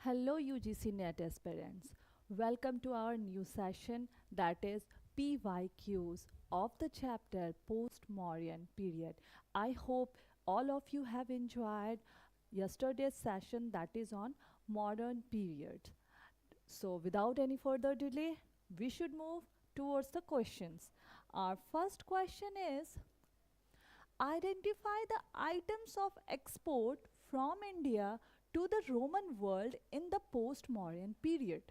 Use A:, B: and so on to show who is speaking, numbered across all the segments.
A: Hello UGC NET aspirants. Welcome to our new session, that is PYQs of the chapter Post Mauryan Period. I hope all of you have enjoyed yesterday's session, that is on modern period. So without any further delay, we should move towards the questions. Our first question is, identify the items of export from India to the Roman world in the post-Mauryan period.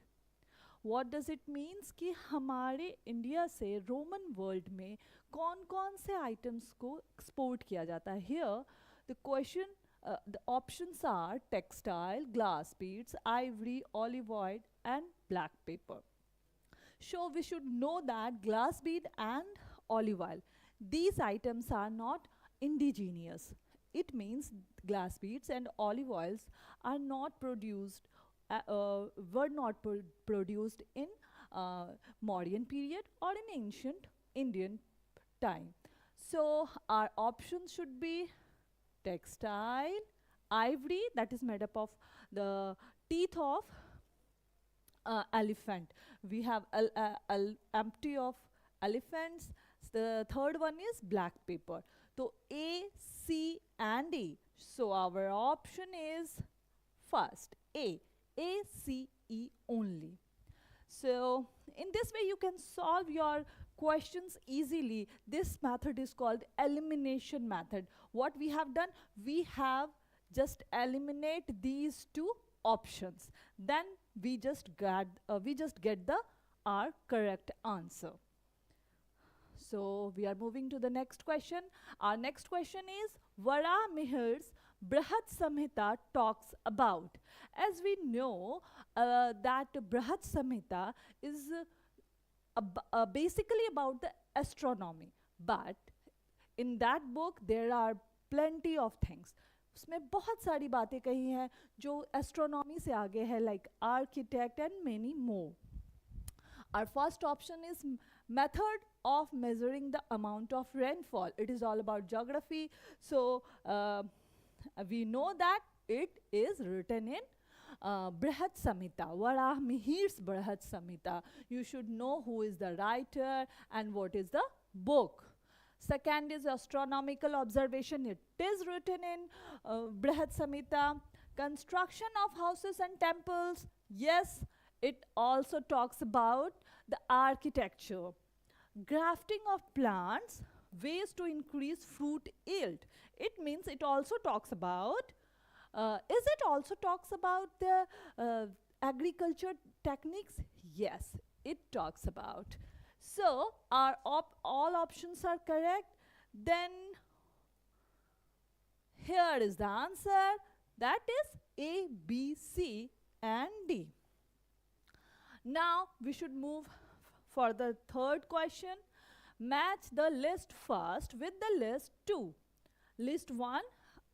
A: What does it means कि हमारे India से Roman world में कौन कौन से items को export किया जाता है. Here the question, the options are textile, glass beads, ivory, olive oil and black paper. So we should know that glass bead and olive oil, these items are not indigenous. It means glass beads and olive oils are not produced, were not produced in Mauryan period or in ancient Indian time. So our options should be textile, ivory, that is made up of the teeth of elephant. We have empty of elephants. The third one is black paper. So A, C and E. So our option is first A, C, E only. So in this way you can solve your questions easily. This method is called elimination method. What we have done, we have just eliminate these two options. Then we just get the our correct answer. So we are moving to the next question. Our next question is Vara Mihar's Brihat Samhita talks about. As we know that Brihat Samhita is basically about the astronomy, but in that book there are plenty of things. उसमें बहुत सारी बातें कही हैं जो astronomy से आगे है, like architect and many more. Our first option is method of measuring the amount of rainfall. It is all about geography. So we know that it is written in Brihat Samhita, Vara Mihar's Brihat Samhita. You should know who is the writer and what is the book. Second is astronomical observation. It is written in Brihat Samhita. Construction of houses and temples. Yes, it also talks about the architecture. Grafting of plants, ways to increase fruit yield. It means it also talks about, is it also talks about the agriculture techniques? Yes, it talks about. So our all options are correct. Then here is the answer, that is A, B, C and D. Now we should move for the third question. Match the list first with the list 2. List 1,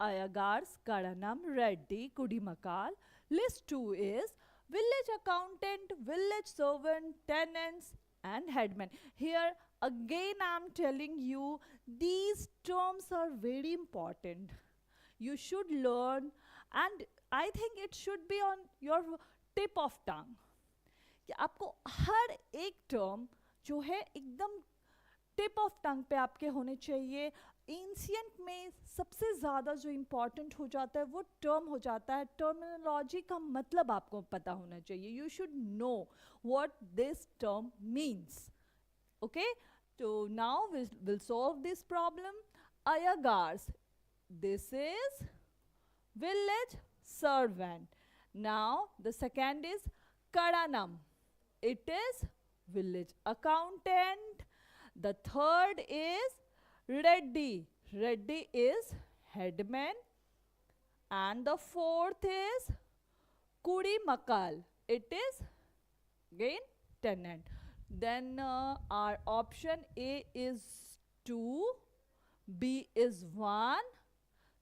A: Ayagars, Karanam, Reddy, Kudimakal. List 2 is village accountant, village servant, tenants and headman. Here again I am telling you, these terms are very important. You should learn, and I think it should be on your tip of tongue. कि आपको हर एक term जो है एकदम tip of tongue पे आपके होने चाहिए. एंशियंट में सबसे ज़्यादा जो इम्पॉर्टेंट हो जाता है वो टर्म हो जाता है. टर्मिनोलॉजी का मतलब आपको पता होना चाहिए. You should know what this term means. Okay, तो now will solve this problem. Ayagars, this is village servant. Now the second is Karanam. It is village accountant. The third is Reddy. Reddy is headman. And the fourth is Kudimakal. It is again tenant. Then our option A is 2, B is 1,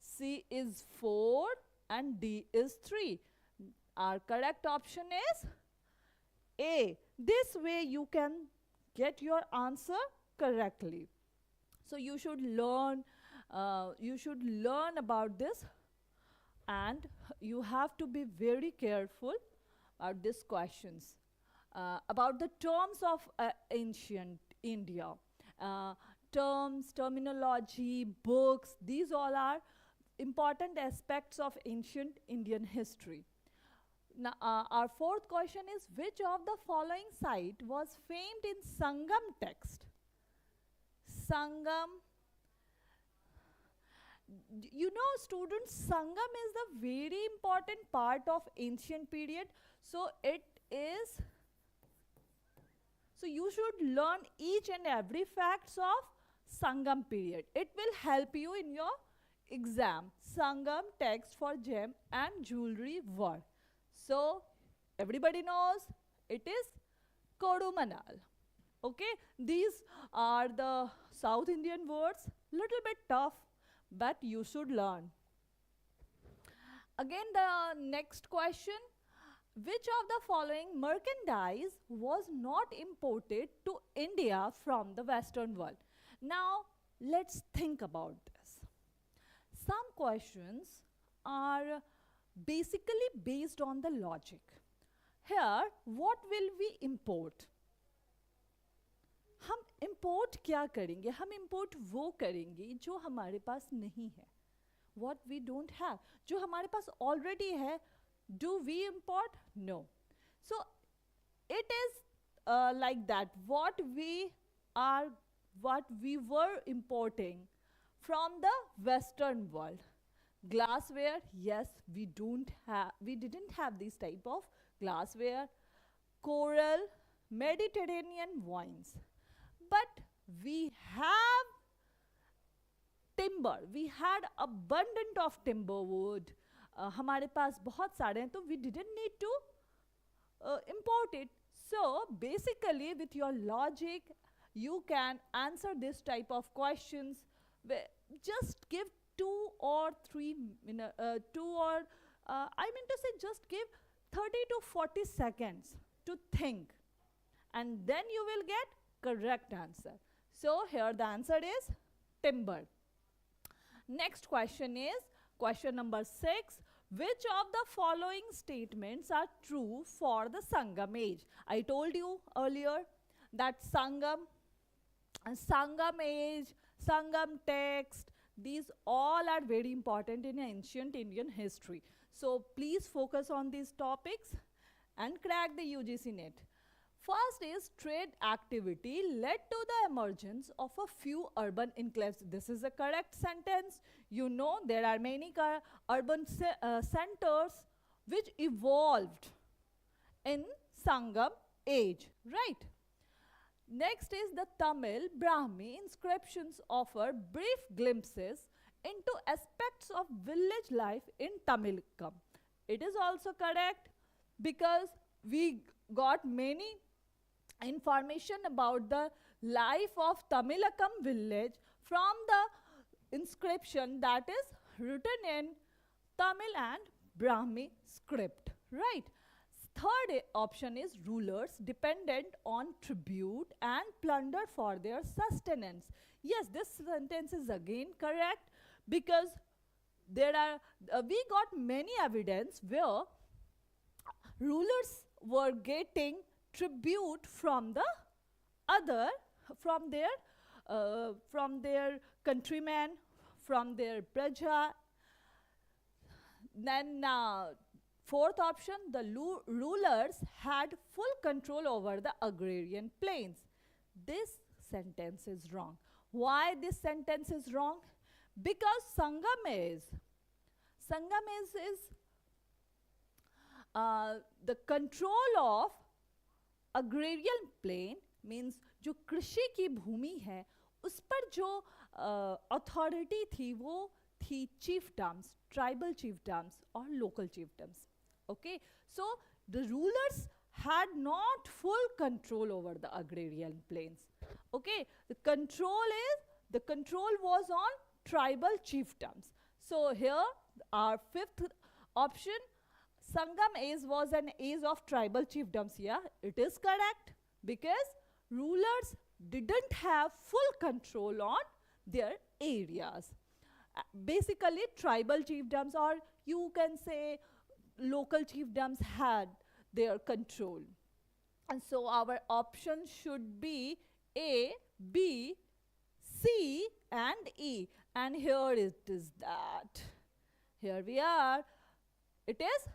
A: C is 4 and D is 3. Our correct option is A. This way you can get your answer correctly. So you should learn about this and you have to be very careful about these questions about the terms of ancient India. Terms, terminology, books, these all are important aspects of ancient Indian history. Now, our fourth question is, which of the following site was famed in Sangam text? Sangam. You know, students, Sangam is the very important part of ancient period. So it is, so you should learn each and every facts of Sangam period. It will help you in your exam. Sangam text for gem and jewelry work. So everybody knows it is Kodumanal. Okay, these are the South Indian words, little bit tough, but you should learn. Again, the next question, which of the following merchandise was not imported to India from the Western world? Now, let's think about this. Some questions are basically based on the logic. Here, what will we import? हम import क्या करेंगे? हम import वो करेंगे जो हमारे पास नहीं है. What we don't have. जो हमारे पास already है, do we import? No. So, it is like that. What we were importing from the Western world. Glassware, yes, we didn't have this type of glassware. Coral, Mediterranean wines. But we have timber. We had abundant of timber wood. हमारे पास बहुत सारे हैं, तो we didn't need to import it. So basically, with your logic, you can answer this type of questions. Just give 2 or 3 minutes, I mean to say, just give 30 to 40 seconds to think, and then you will get correct answer. So here the answer is timber. Next question is question number 6. Which of the following statements are true for the Sangam age? I told you earlier that Sangam age, Sangam text, these all are very important in ancient Indian history. So please focus on these topics and crack the UGC NET. First is trade activity led to the emergence of a few urban enclaves. This is a correct sentence. You know there are many urban centers which evolved in Sangam age, right? Next is the Tamil Brahmi inscriptions offer brief glimpses into aspects of village life in Tamilakam. It is also correct because we got many information about the life of Tamilakam village from the inscription that is written in Tamil and Brahmi script, right? Third option is rulers dependent on tribute and plunder for their sustenance. Yes, this sentence is again correct because there are we got many evidence where rulers were getting tribute from the other, from their countrymen, from their praja. Then fourth option, the rulers had full control over the agrarian plains. This sentence is wrong. Why this sentence is wrong? Because Sangam is the control of agrarian plain, means जो कृषि की भूमि है उस पर जो authority थी वो थी chiefdoms, tribal chiefdoms or local chiefdoms. Okay, so the rulers had not full control over the agrarian plains. Okay, the control was on tribal chiefdoms. So here our fifth option, Sangam age was an age of tribal chiefdoms. Yeah, it is correct because rulers didn't have full control on their areas. basically tribal chiefdoms, or you can say local chiefdoms, had their control. And so our options should be A, B, C and E. And here it is that. Here we are. It is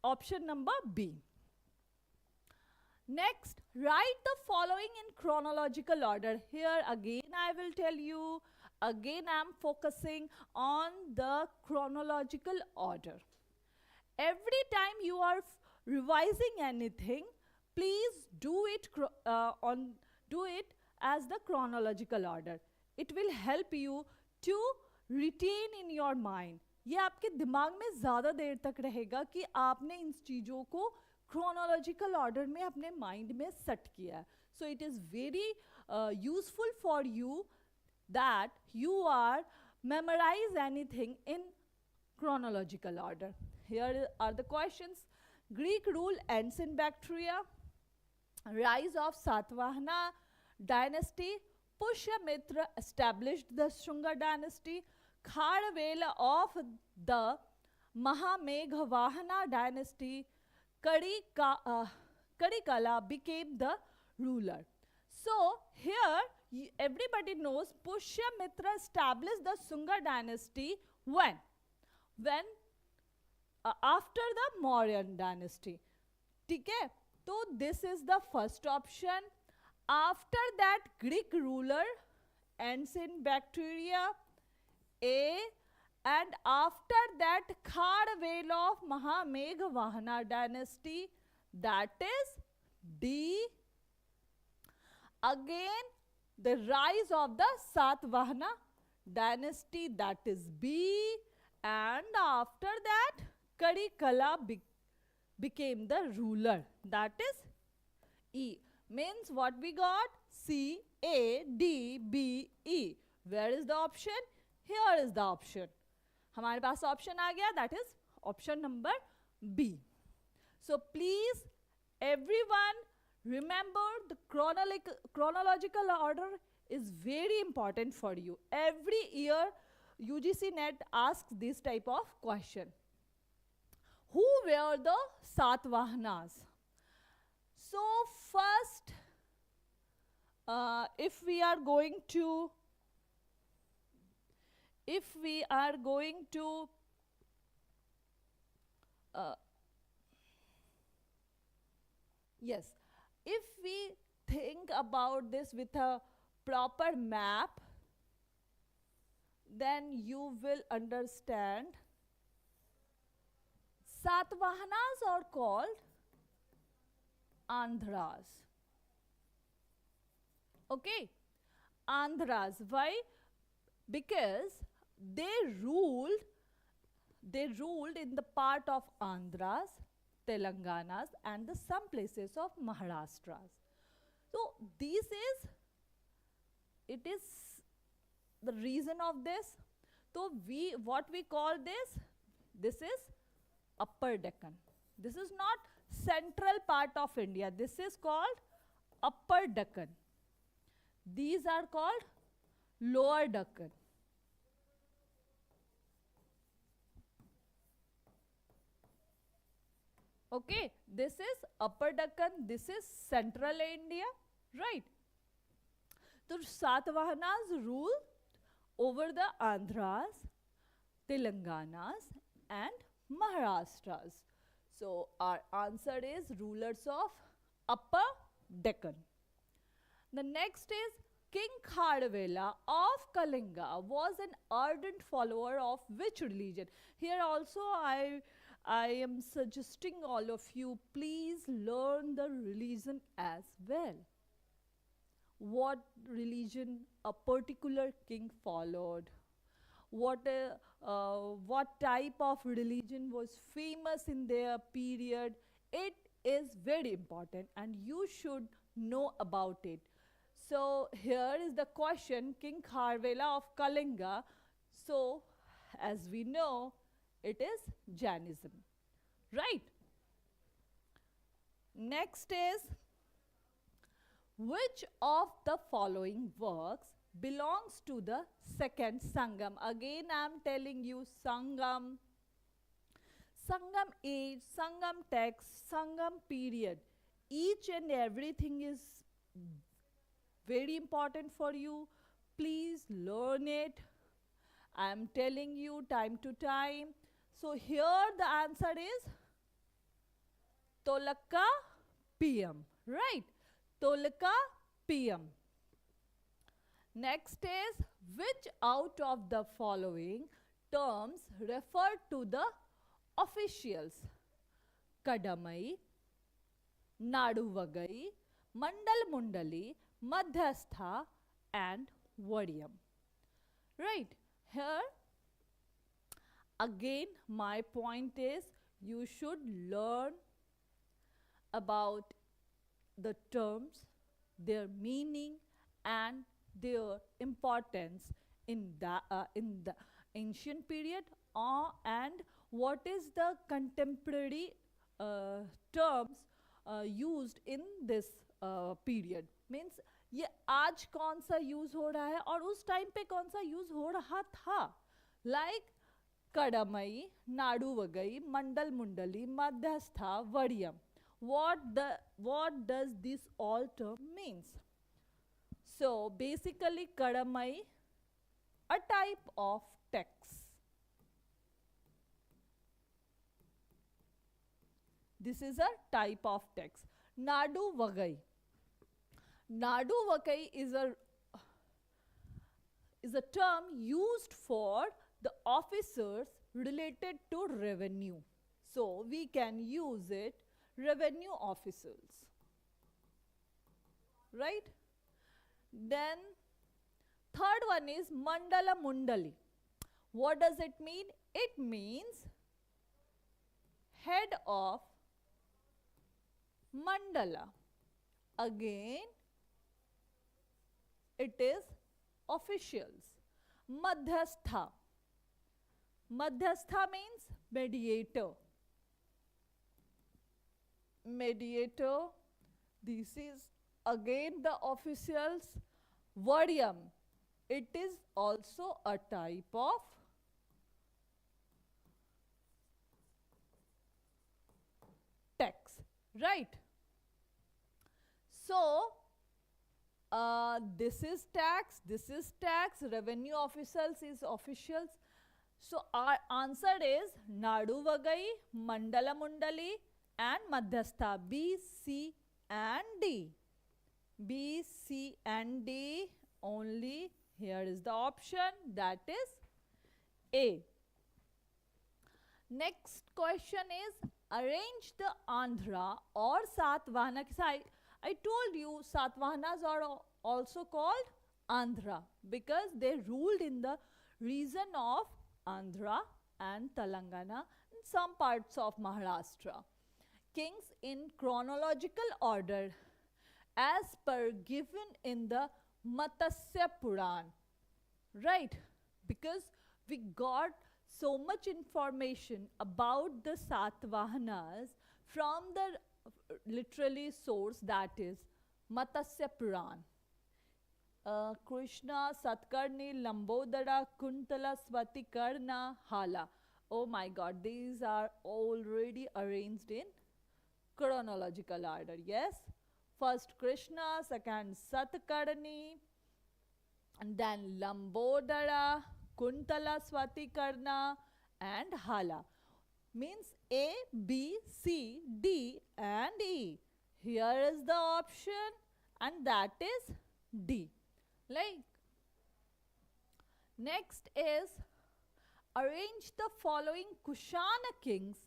A: option number B. Next, write the following in chronological order. Here again I will tell you, again I am focusing on the chronological order. Every time you are revising anything, please do it as the chronological order. It will help you to retain in your mind. ये आपके दिमाग में ज़्यादा देर तक रहेगा कि आपने इन चीज़ों को chronological order में अपने mind में set किया है. So it is very useful for you that you are memorize anything in chronological order. Here are the questions. Greek rule ends in Bactria. Rise of Satvahana dynasty. Pushyamitra established the Shunga dynasty. Kharavela of the Mahameghavahana dynasty. Karikala became the ruler. So here everybody knows Pushyamitra established the Shunga dynasty when? After the Mauryan dynasty. ठीक है? So this is the first option. After that, Greek ruler ends in Bactria, A. And after that, Kharavela of Mahameghavahana dynasty, that is D. Again, the rise of the Satvahana dynasty, that is B. And after that, Karikala became the ruler, that is E. Means what we got? C, A, D, B, E. Where is the option? Here is the option. हमारे पास option आ गया, that is option number B. So please everyone remember the chronological order is very important for you. Every year UGC NET asks this type of question. Who were the Satvahanas? So first, if we are going to yes, if we think about this with a proper map, then you will understand. Satvahanas are called Andhras. Okay, Andhras. Why? Because they ruled in the part of Andhras, Telanganas and some places of Maharashtras. So it is the reason of this. So what we call this is Upper Deccan. This is not central part of India. This is called Upper Deccan. These are called Lower Deccan. Okay, this is Upper Deccan, this is Central India, right? So Satavahanas ruled over the Andhras, Telanganas and Maharashtras. So our answer is rulers of Upper Deccan. The next is King Kharavela of Kalinga was an ardent follower of which religion? Here also I am suggesting all of you, please learn the religion as well. What religion a particular king followed? What type of religion was famous in their period? It is very important and you should know about it. So here is the question, King Kharavela of Kalinga. So as we know, it is Jainism, right? Next is, which of the following works belongs to the second Sangam. Again, I am telling you Sangam. Sangam age, Sangam text, Sangam period. Each and everything is very important for you. Please learn it. I am telling you time to time. So here the answer is Tolaka PM. Right? Tolaka PM. Next is, which out of the following terms refer to the officials? Kadamai, Naduvagai, Mandal Mundali, Madhyastha and Vadiyam. Right? Here again my point is you should learn about the terms, their meaning and their importance in the ancient period and what is the contemporary terms used in this period. Means ये आज कौन सा use हो रहा है और उस time पे कौन सा यूज हो रहा था. लाइक कड़मई, नाडुवगई, मंडल मुंडली, मध्यस्था, वड़ियम. What does this all term means? So basically kadamai, a type of tax. This is a type of tax. Nadu Vagai. Nadu Vagai is a term used for the officers related to revenue. So we can use it, revenue officers. Right? Then third one is Mandala Mundali. What does it mean? It means head of mandala. Again, it is officials. Madhyastha. Madhyastha means mediator. Mediator. This is again the officials. Vadiyam. It is also a type of tax. Right? So, this is tax, revenue officials is officials. So, our answer is Nadu Vagai, Mandala Mundali and Madhyastha. B, C and D. B, C and D only. Here is the option, that is A. Next question is, arrange the Andhra or Satvahana. I told you Satvahanas are also called Andhra because they ruled in the region of Andhra and Telangana and some parts of Maharashtra. Kings in chronological order as per given in the Matsya Puran. Right? Because we got so much information about the Satvahanas from the literally source, that is Matsya Puran. Krishna, Satkarni, Lambodara, Kuntala, Swatikarna, Hala. Oh my God, these are already arranged in chronological order. Yes? First Krishna, second Satkarni, and then Lambodara, Kuntala, Swatikarna and Hala. Means A, B, C, D and E. Here is the option and that is D. Like, next is arrange the following Kushana kings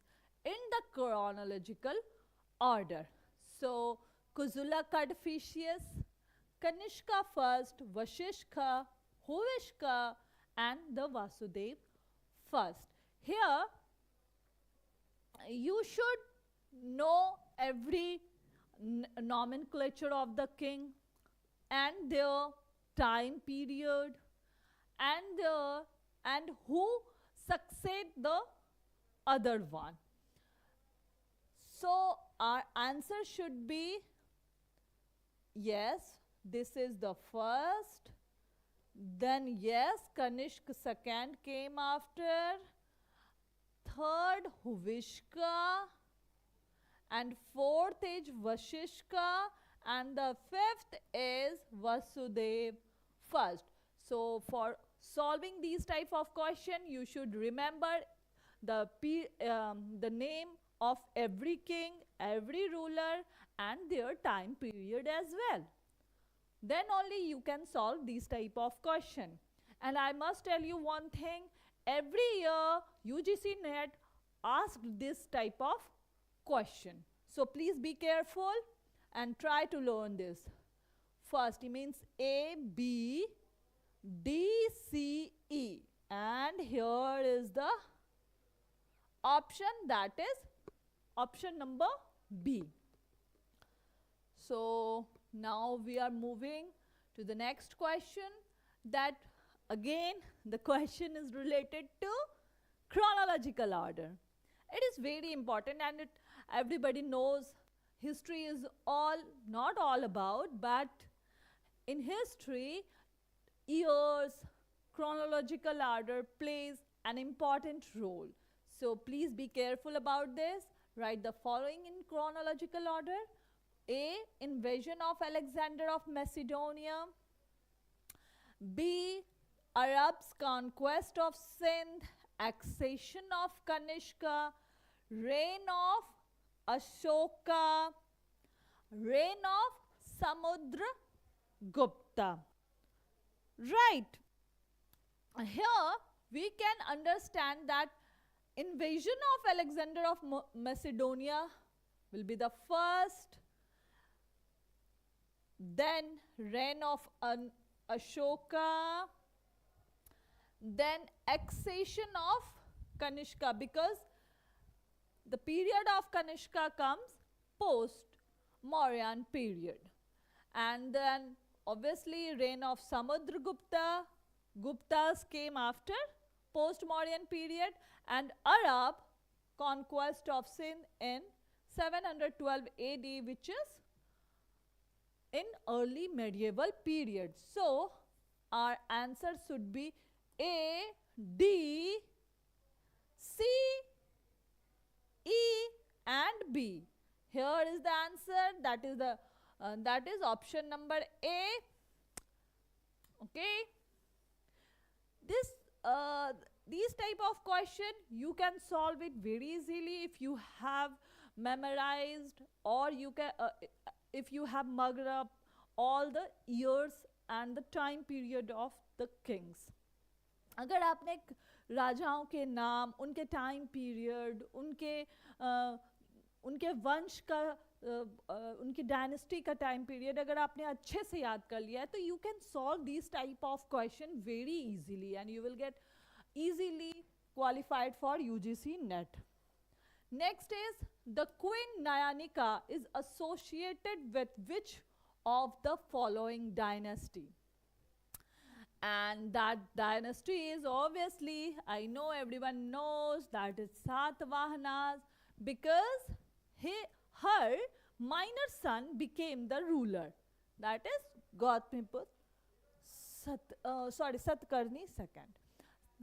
A: in the chronological order. So, Kuzula Kadphises, Kanishka first, Vashishka, Huvishka and the Vasudev first. Here, you should know every nomenclature of the king and their time period and who succeed the other one. So our answer should be yes, this is the first, Then yes, Kanishk second came after. Third, Huvishka. And fourth is Vashishka. And the fifth is Vasudev first. So for solving these type of question, you should remember the name of every king, every ruler, and their time period as well. Then only you can solve these type of question. And I must tell you one thing, every year UGC NET asked this type of question. So please be careful and try to learn this. First, it means A, B, D, C, E. And here is the option, that is option number B. So now we are moving to the next question, that again the question is related to chronological order. It is very important, and everybody knows history is not all about, but in history years, chronological order plays an important role. So please be careful about this. Write the following in chronological order. A. Invasion of Alexander of Macedonia. B. Arabs' conquest of Sindh, accession of Kanishka, reign of Ashoka, reign of Samudragupta. Right. Here we can understand that invasion of Alexander of Macedonia will be the first, then reign of Ashoka, then accession of Kanishka, because the period of Kanishka comes post Mauryan period, and then obviously reign of Samudragupta. Guptas came after post Mauryan period, and Arab conquest of Sindh in 712 AD, which is in early medieval period. So our answer should be A, D, C, E and B. Here is the answer, that is option number A. Okay. These type of question you can solve it very easily if you have memorized, or you can if you have mugged up all the years and the time period of the kings. अगर आपने राजाओं के नाम, उनके time period, उनके वंश का उनकी डायनेस्टी का टाइम पीरियड अगर आपने अच्छे से याद कर लिया है, तो you can solve this type of question very easily and you will get easily qualified for UGC NET. Next is the Queen Nayanika is associated with which of the following dynasty? And that dynasty is obviously, I know everyone knows, that is Satavahanas, because her minor son became the ruler, that is Gautamiputra Satkarni II.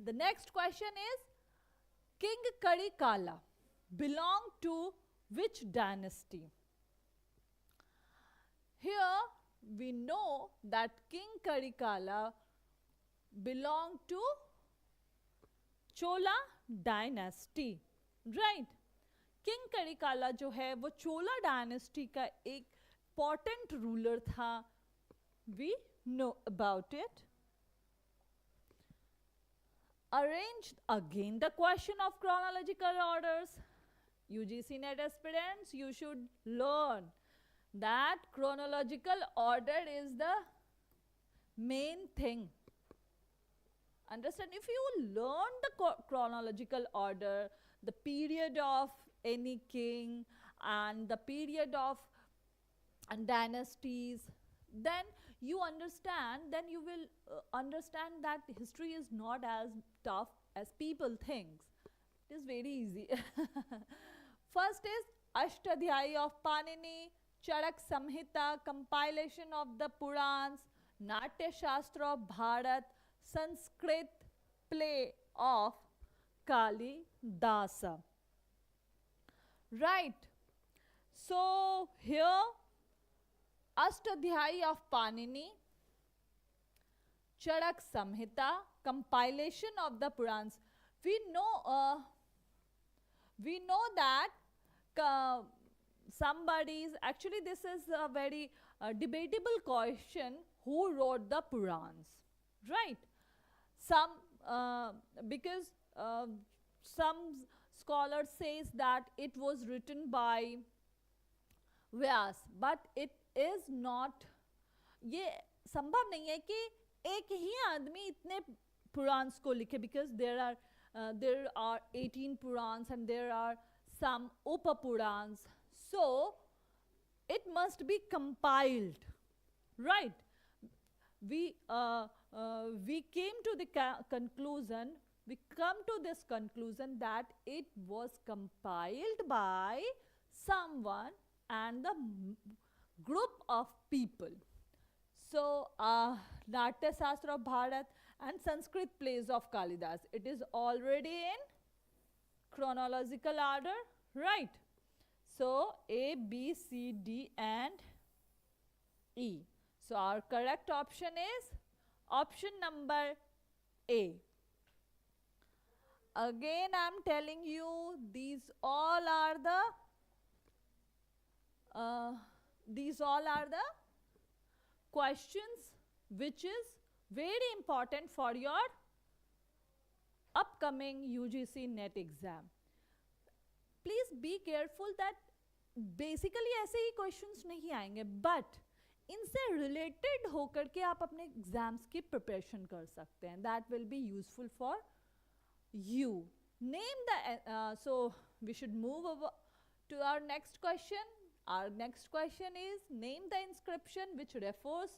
A: The next question is King Karikala belonged to which dynasty? Here we know that King Karikala belonged to Chola dynasty, right? King Karikala जो है वो Chola dynasty का एक important ruler था. We know about it. Arrange again the question of chronological orders. UGC NET aspirants, you should learn that chronological order is the main thing. Understand? If you learn the chronological order, the period of any king and the period of dynasties, then you understand, then you will understand that history is not as tough as people think. It is very easy. First is Ashtadhyayi of Panini, Charak Samhita, compilation of the Purans, Natya Shastra of Bharat, Sanskrit play of Kalidasa. Right. So here Ashtadhyayi of Panini, Charak Samhita, compilation of the Purans. We know that somebody's, actually this is a very debatable question, who wrote the Purans, right? Some because some scholar says that it was written by Vyas, but it is not, ये संभव नहीं है कि एक ही आदमी इतने पुराण्स को लिखे, because there are 18 Puranas and there are some Upapuranas, so it must be compiled, right? We came to the conclusion, we come to this conclusion that it was compiled by someone and the group of people. So Natya Shastra of Bharat and Sanskrit plays of Kalidas, it is already in chronological order, right? So A, B, C, D and E. So our correct option is option number A. Again I am telling you, these all are the questions which is very important for your upcoming UGC NET exam. Please be careful that basically ऐसे ही questions नहीं आएंगे, but इनसे related होकर के आप अपने exams की preparation कर सकते हैं. That will be useful for you. Name the so we should move over to our next question. Our next question is, name the inscription which refers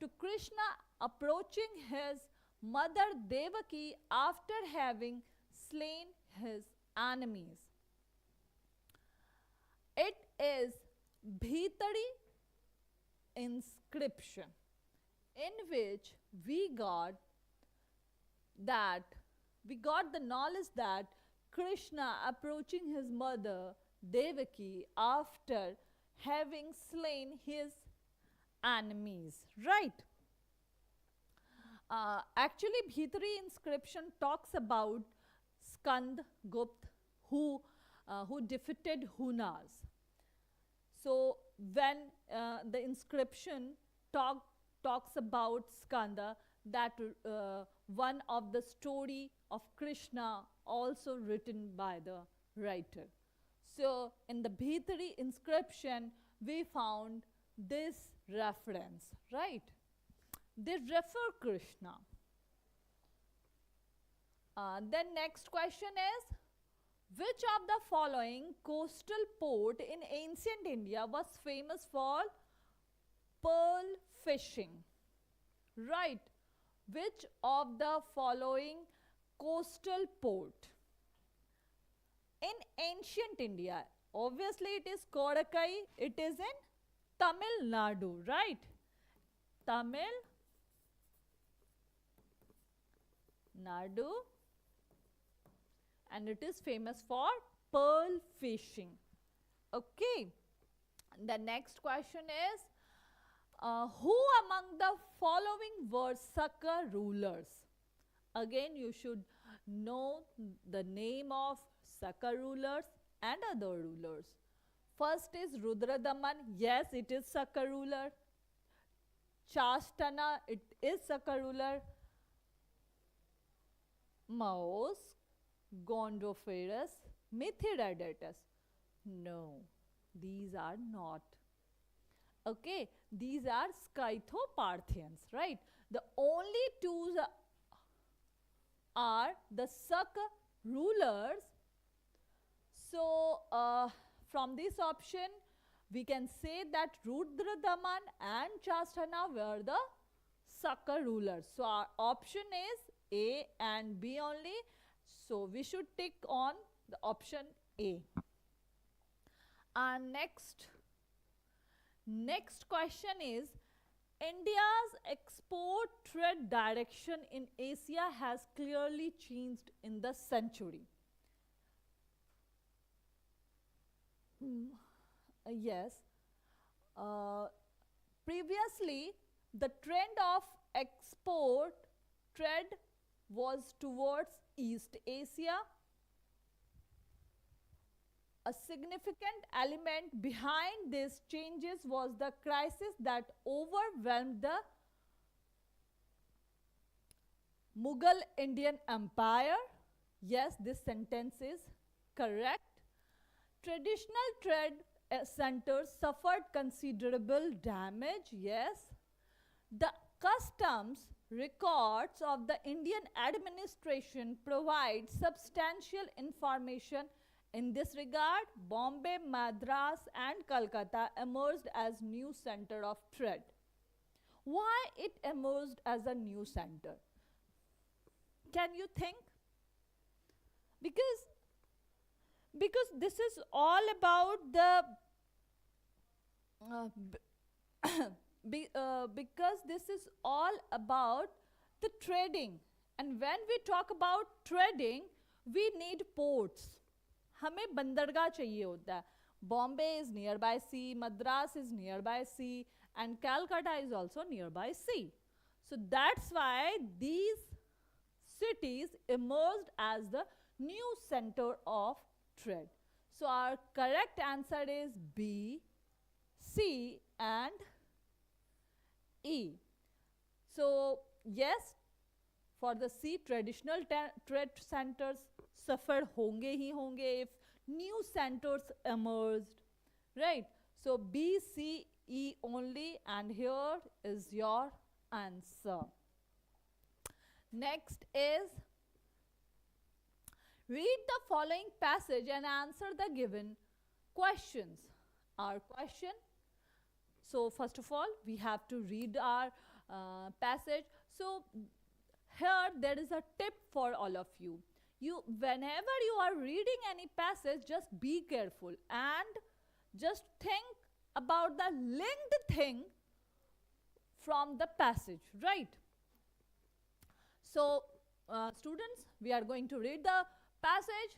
A: to Krishna approaching his mother Devaki after having slain his enemies. It is Bhitari inscription, in which we got the knowledge that Krishna approaching his mother Devaki after having slain his enemies, right? Actually Bhitari inscription talks about Skandgupta who defeated Hunas. So when the inscription talks about Skanda, that one of the story of Krishna also written by the writer. So in the Bhitari inscription we found this reference, right? They refer Krishna. Then next question is, which of the following coastal port in ancient India was famous for pearl fishing, right? Which of the following coastal port in ancient India? Obviously it is Kodakai, it is in Tamil Nadu, right? Tamil Nadu, and it is famous for pearl fishing. Okay, the next question is, who among the following were Saka rulers? Again you should know the name of Saka rulers and other rulers. First is Rudradaman, yes it is Saka ruler. Chastana, it is Saka ruler. Maos, Gondophares, Mithridates, no, these are not. Okay, these are Scythoparthians, right? The only two are the Saka rulers. So from this option we can say that Rudradaman and Chastana were the Saka rulers. So our option is A and B only. So we should tick on the option A. And next question is, India's export trade direction in Asia has clearly changed in the century. Yes. Uh, Previously, the trend of export trade was towards East Asia. A significant element behind these changes was the crisis that overwhelmed the Mughal Indian Empire. Yes, this sentence is correct. Traditional trade centers suffered considerable damage. Yes. The customs records of the Indian administration provide substantial information in this regard. Bombay, Madras and Calcutta emerged as new center of trade. Why it emerged as a new center? Can you think? Because this is all about the because this is all about the trading, and when we talk about trading we need ports. हमें बंदरगाह चाहिए होता है. Bombay is nearby sea, Madras is nearby sea, and Calcutta is also nearby sea. So that's why these cities emerged as the new center of trade. So our correct answer is B, C and E. So yes, for the C, traditional trade centers suffered होंगे ही होंगे if new centers emerged, right? So B, C, E only, and here is your answer. Next is, read the following passage and answer the given questions. Our question. So first of all, we have to read our passage. So here there is a tip for all of you. Whenever you are reading any passage, just be careful and just think about the linked thing from the passage, right? So students, we are going to read the passage.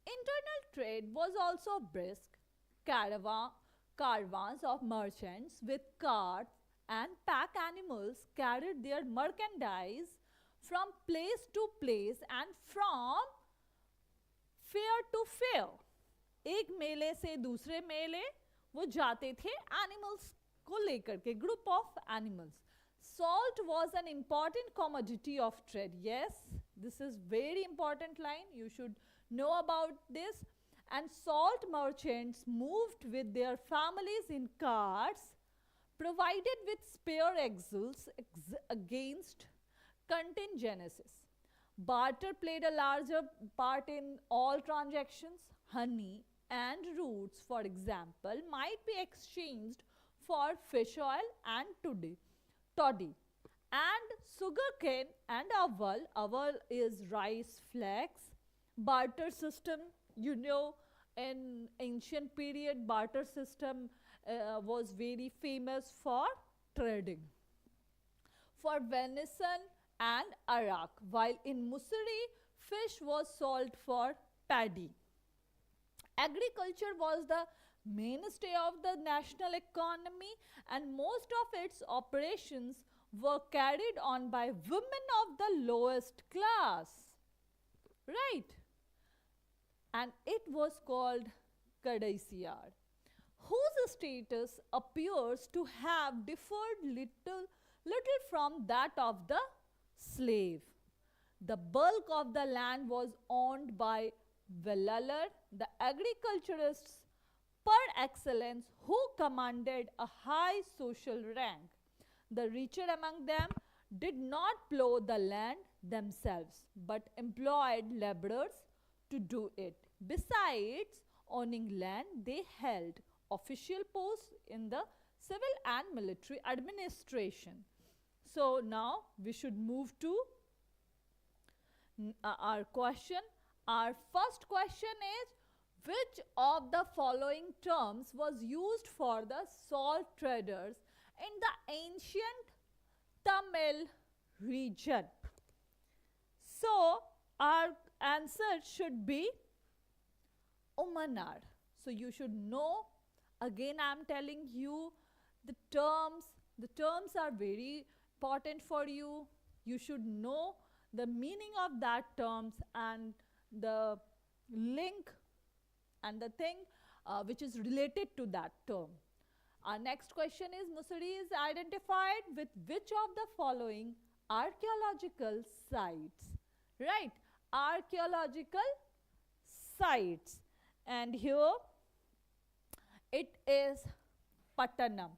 A: Internal trade was also brisk. Caravans of merchants with carts and pack animals carried their merchandise from place to place and from fair to fair. एक मेले से दूसरे मेले वो जाते थे animals को लेकर के, group of animals. Salt was an important commodity of trade. Yes, this is very important line. You should know about this. And salt merchants moved with their families in carts, provided with spare axles against contingencies. Barter played a larger part in all transactions. Honey and roots, for example, might be exchanged for fish oil and toddy. And sugarcane and aval. Aval is rice flakes. Barter system, you know, in ancient period, barter system was very famous for trading. For venison and arak, while in Mussoorie, fish was sold for paddy. Agriculture was the mainstay of the national economy, and most of its operations were carried on by women of the lowest class, right? And it was called Kadaisiyar, whose status appears to have differed little from that of the slave. The bulk of the land was owned by Vellalar, the agriculturists per excellence, who commanded a high social rank. The richer among them did not plough the land themselves, but employed laborers to do it. Besides owning land, they held official posts in the civil and military administration. So now we should move to our question. Our first question is, which of the following terms was used for the salt traders in the ancient Tamil region. So our answer should be Umanar. So you should know, again I am telling you the terms are very important for you. You should know the meaning of that terms and the link and the thing which is related to that term. Our next question is, Mussoorie is identified with which of the following archaeological sites? Right, archaeological sites. And here it is Pattanam.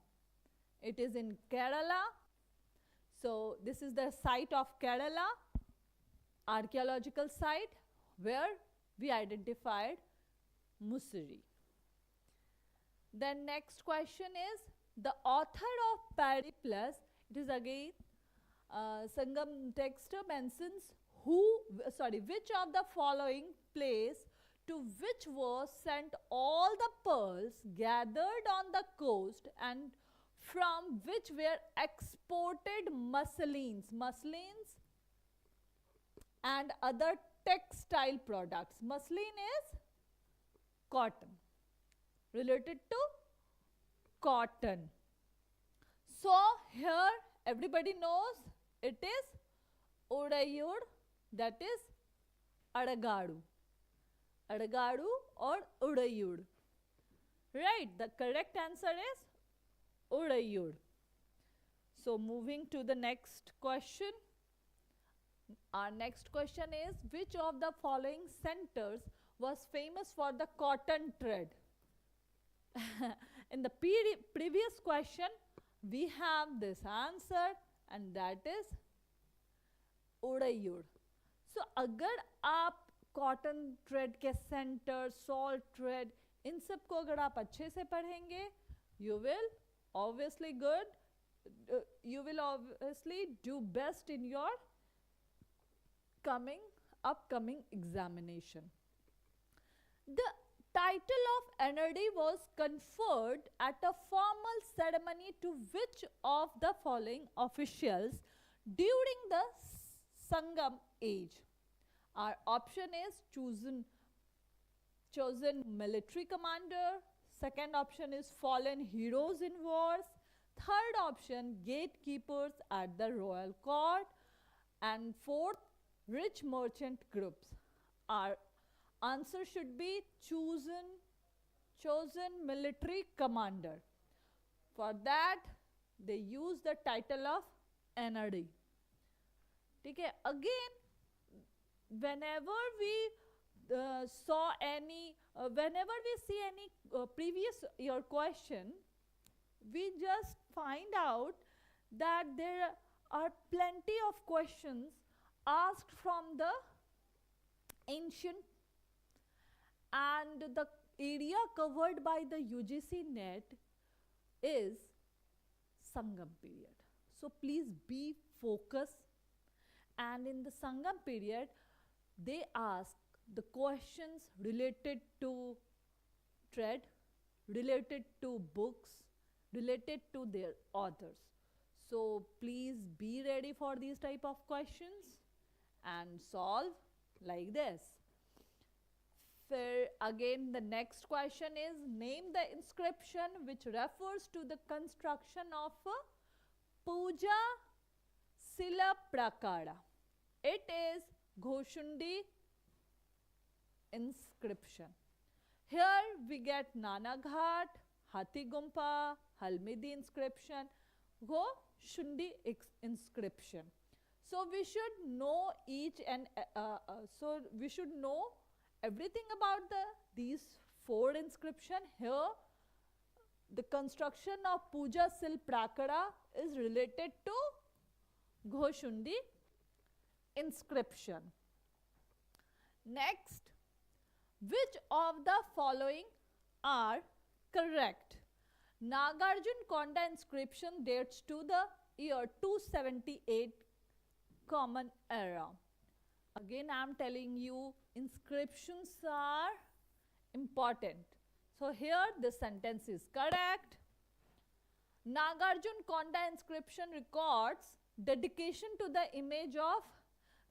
A: It is in Kerala. So this is the site of Kerala, archaeological site where we identified Mussoorie. Then next question is, the author of Periplus, it is again Sangam text mentions which of the following place to which was sent all the pearls gathered on the coast and from which were exported muslins and other textile products. Muslin is cotton, related to cotton. So here everybody knows it is Udayur, that is Adagadu. Adagadu or Udayur. Right, the correct answer is Udayur. So moving to the next question. Our next question is, which of the following centers was famous for the cotton trade? In the previous question, we have this answer and that is Udayur. So अगर आप cotton trade के centre, salt trade, इन सब को अगर आप अच्छे से पढ़ेंगे, you will obviously do best in your upcoming examination. The title of NRD was conferred at a formal ceremony to which of the following officials during the Sangam age? Our option is chosen military commander. Second option is fallen heroes in wars. Third option, gatekeepers at the royal court. And fourth, rich merchant groups. Our answer should be chosen military commander. For that, they use the title of NRD. Okay, again, whenever we see any previous year question, we just find out that there are plenty of questions asked from the ancient, and the area covered by the UGC NET is Sangam period. So please be focused. And in the Sangam period, they ask the questions related to trade, related to books, related to their authors. So please be ready for these type of questions and solve like this. Again, the next question is, name the inscription which refers to the construction of a Puja Sila Prakara. It is Ghoshundi inscription. Here we get Nana Ghat, Hathi Gumpa, Halmidi inscription, Ghoshundi inscription. So we should know we should know everything about these four inscription. Here the construction of Puja Sil Prakara is related to Ghoshundi inscription. Next, which of the following are correct? Nagarjun Konda inscription dates to the year 278 Common Era. Again, I am telling you, inscriptions are important. So here the sentence is correct. Nagarjuna-Konda inscription records dedication to the image of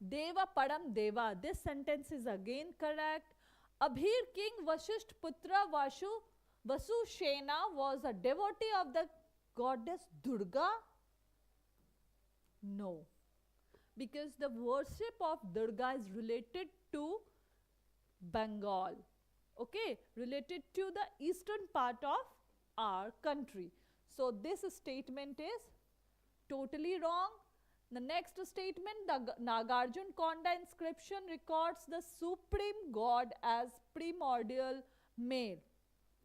A: Deva Param Deva. This sentence is again correct. Abhir king Vashisht Putra Vasushena was a devotee of the goddess Durga? No, because the worship of Durga is related to Bengal, okay, related to the eastern part of our country. So this statement is totally wrong. The next statement, the Nagarjuna-Konda inscription records the supreme god as primordial male.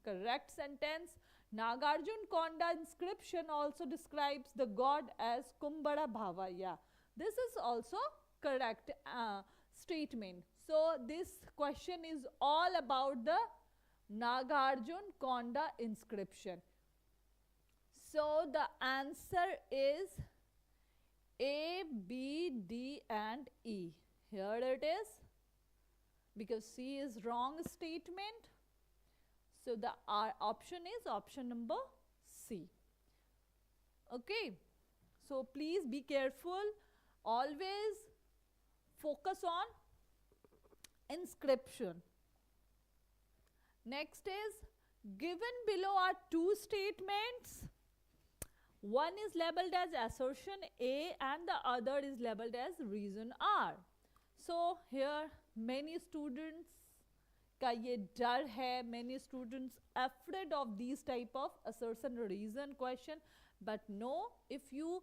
A: Correct sentence. Nagarjuna-Konda inscription also describes the god as Kumbhara Bhava. Yeah, this is also correct statement. So this question is all about the Nagarjuna-Konda inscription. So the answer is A, B, D and E. Here it is, because C is wrong statement. So the option is option number C. Okay. So please be careful. Always focus on inscription. Next is, given below are two statements. One is labeled as assertion A and the other is labeled as reason R. So here many students का ये डर है, many students afraid of these type of assertion reason question, but no, if you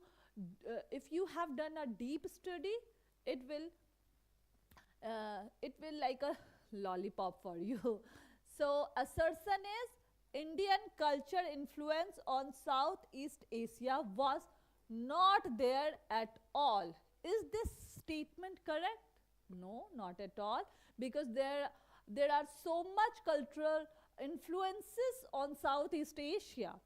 A: have done a deep study, it will like a lollipop for you. So assertion is Indian culture influence on Southeast Asia was not there at all. Is this statement correct? No, not at all, because there are so much cultural influences on Southeast Asia,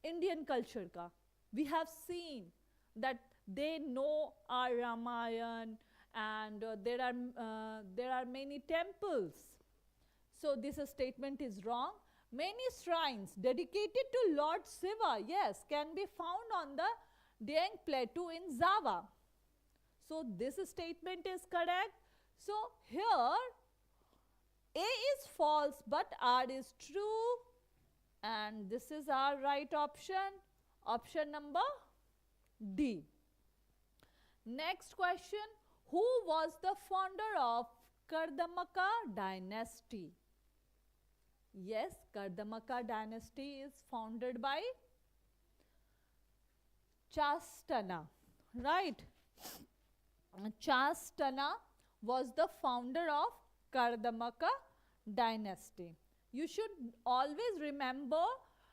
A: Indian culture ka. We have seen that they know our Ramayana, and there are many temples. So this statement is wrong. Many shrines dedicated to Lord Shiva, yes, can be found on the Dieng Plateau in Java. So this statement is correct. So here A is false but R is true, and this is our right option, option number D. Next question, who was the founder of Kardamaka dynasty? Yes, Kardamaka dynasty is founded by Chastana, right? Chastana was the founder of Kardamaka dynasty. You should always remember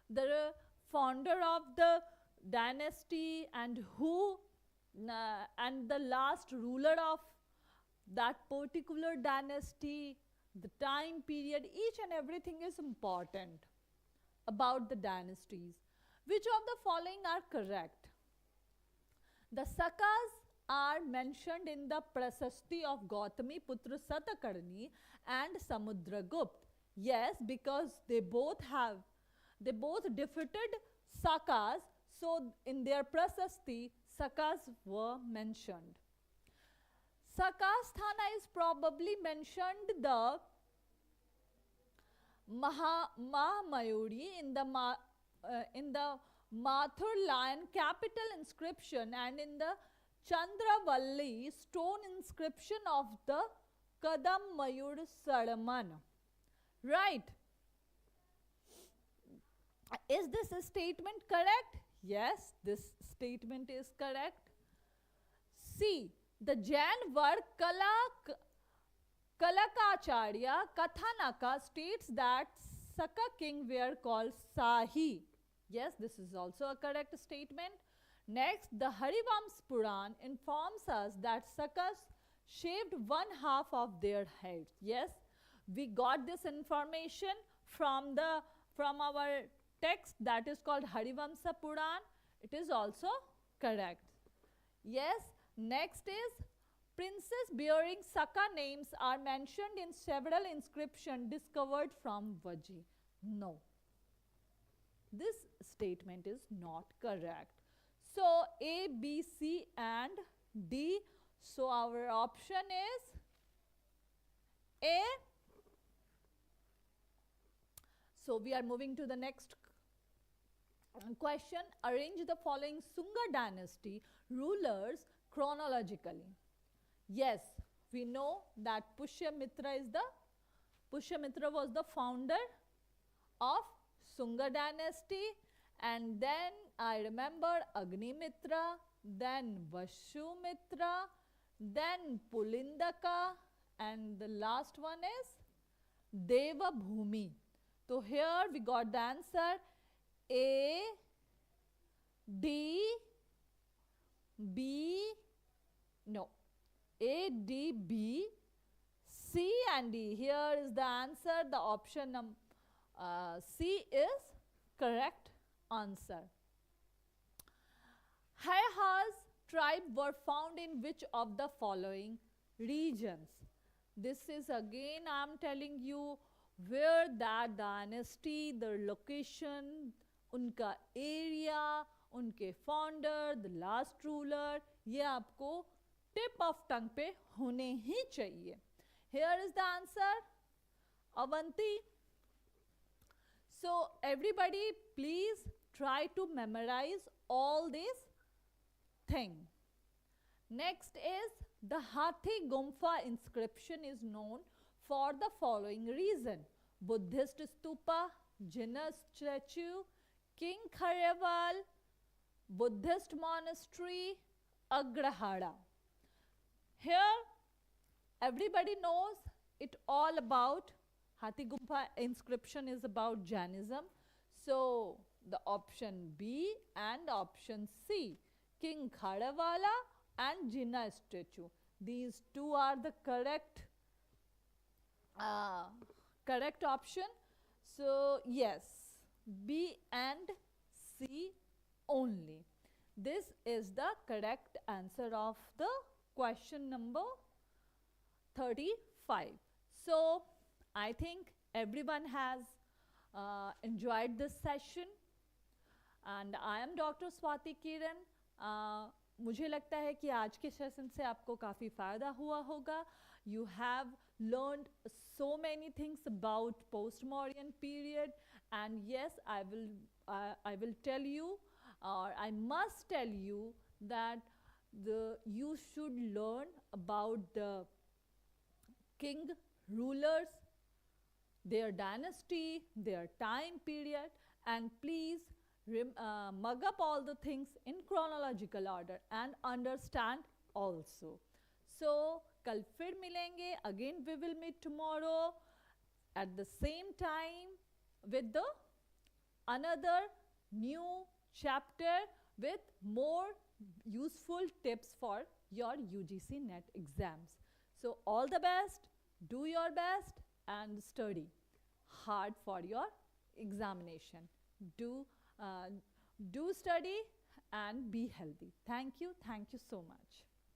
A: the founder of the dynasty and who and the last ruler of that particular dynasty, the time period, each and everything is important about the dynasties. Which of the following are correct? The Sakas are mentioned in the Prasasti of Gautami Putra Satakarni and Samudragupta. Yes, because they both defeated Sakas, so in their Prasasti, Sakas were mentioned. Sakasthana is probably mentioned the Mahamayuri in the Mathur lion capital inscription and in the Chandravalli stone inscription of the Kadam Mayur Saraman. Right? Is this statement correct? Yes, this statement is correct. C. The Jain work Kalakacharya Kathanaka states that Saka king were called Sahi. Yes, this is also a correct statement. Next, the Harivams Puran informs us that Sakas shaved one half of their heads. Yes, we got this information from our text that is called Harivamsa Puran. It is also correct. Yes, next is princes bearing Saka names are mentioned in several inscriptions discovered from Vaji. No. This statement is not correct. So A, B, C and D. So our option is A. So we are moving to the next question. Arrange the following Sunga dynasty rulers chronologically. Yes, we know that Pushyamitra was the founder of Sunga dynasty, and then I remember Agnimitra, then Vashumitra, then Pulindaka, and the last one is Devabhumi. So here we got the answer A, D, B, no, A, D, B, C and D. Here is the answer. The option C is correct answer. Hayhas tribe were found in which of the following regions? This is again I am telling you where that dynasty, the location, उनका area, उनके founder, the last ruler, ये आपको tip of tongue पे होने ही चाहिए. Here is the answer, Avanti. So everybody please try to memorize all these things. Next is the Hathi Gumfa inscription is known for the following reason: Buddhist stupa, Jinnah statue, King Kharewal, Buddhist monastery, Agrahara. Here everybody knows it all about Hathi Gumfa inscription is about Jainism. So the option B and option C, King Kharewala and Jinnah statue. These two are the correct option. So yes, B and C only. This is the correct answer of the question number 35. So I think everyone has enjoyed this session and I am Dr. Swati Kiran. मुझे लगता है कि आज के session से आपको काफ़ी फ़ायदा हुआ होगा. You have learned so many things about Post Mauryan period, and yes, I will tell you, or I must tell you that you should learn about the king rulers, their dynasty, their time period, and please mug up all the things in chronological order and understand also. So कल फिर मिलेंगे. Again we will meet tomorrow at the same time with the another new chapter with more useful tips for your UGC NET exams. So all the best, do your best and study hard for your examination. Do study and be healthy. Thank you so much.